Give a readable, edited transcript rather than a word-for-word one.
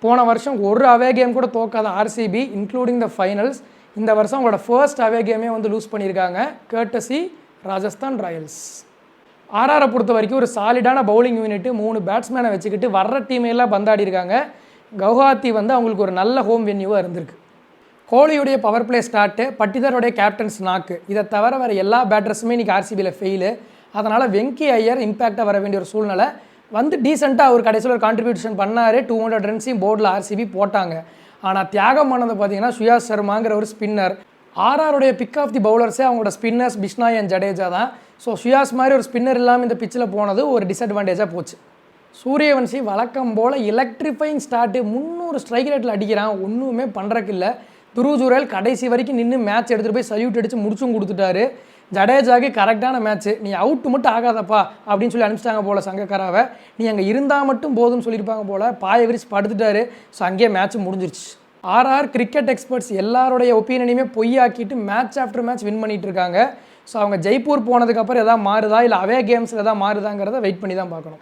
போன வருஷம் ஒரு அவே கேம் கூட தோக்காத ஆர்சிபி இன்க்ளூடிங் த ஃபைனல்ஸ் இந்த வருஷம் அவங்களோட ஃபர்ஸ்ட் அவே கேமே வந்து லூஸ் பண்ணியிருக்காங்க கர்ட்டசி ராஜஸ்தான் ராயல்ஸ். ஆர்ஆரை பொறுத்த வரைக்கும் ஒரு சாலிடான பவுலிங் யூனிட் 3 பேட்ஸ்மேனை வச்சுக்கிட்டு வர்ற டீமையெல்லாம் பந்தாடி இருக்காங்க. கவுஹாத்தி வந்து அவங்களுக்கு ஒரு நல்ல ஹோம் வென்யூவாக இருந்திருக்கு. கோலியுடைய பவர் பிளே ஸ்டார்ட்டு, பட்டிதருடைய கேப்டன்ஸ் நாக்கு, இதை தவிர வேறு எல்லா பேட்டர்ஸுமே இன்றைக்கி ஆர்சிபியில் ஃபெயிலு. அதனால் வெங்கி ஐயர் இம்பேக்டாக வர வேண்டிய ஒரு சூழ்நிலை வந்து டீசெண்டாக அவர் கடைசியில் ஒரு கான்ட்ரிபியூஷன் பண்ணார். 200 ரன்ஸையும் போர்டில் ஆர்சிபி போட்டாங்க. ஆனால் தியாகம் பண்ணது பார்த்தீங்கன்னா சுயாஸ் சர்மாங்கிற ஒரு ஸ்பின்னர். ஆர்ஆருடைய பிக் ஆஃப் தி பவுலர்ஸே அவங்களோட ஸ்பின்னர்ஸ் பிஷ்னாய் அண்ட் ஜடேஜா தான். ஸோ சுயாஸ் மாதிரி ஒரு ஸ்பின்னர் இல்லாமல் இந்த பிச்சில் போனது ஒரு டிஸ்அட்வான்டேஜாக போச்சு. சூரியவன்ஷி வழக்கம் போல் எலக்ட்ரிஃபைங் ஸ்டார்ட்டு 300 ஸ்ட்ரைக் ரேட்டில் அடிக்கிறான், ஒன்றுமே பண்ணுறக்கு இல்லை. துருவ் ஜுரேல் கடைசி வரைக்கும் நின்று மேட்ச் எடுத்துகிட்டு போய் சல்யூட் அடித்து முடிச்சும் கொடுத்துட்டாரு. ஜடேஜாக்கு கரெக்டான மேட்ச்சு, நீ அவுட்டு மட்டும் ஆகாதப்பா அப்படின்னு சொல்லி அனுப்பிச்சிட்டாங்க போல் சங்கக்காராவை. நீ அங்கே இருந்தால் மட்டும் போதும்னு சொல்லியிருப்பாங்க போல். பாய விரிச்சு படுத்துட்டாரு. ஸோ அங்கேயே மேட்ச்சு முடிஞ்சிருச்சு. ஆர்ஆர் கிரிக்கெட் எக்ஸ்பர்ட்ஸ் எல்லாருடைய ஒப்பீனியனையுமே பொய்யாக்கிட்டு மேட்ச் ஆஃப்டர் மேட்ச் வின் பண்ணிகிட்டு இருக்காங்க. ஸோ அவங்க ஜெய்ப்பூர் போனதுக்கப்புறம் எதாவது மாறுதா இல்லை அவே கேம்ஸில் எதாவது மாறுதாங்கிறத வெயிட் பண்ணி தான் பார்க்கணும்.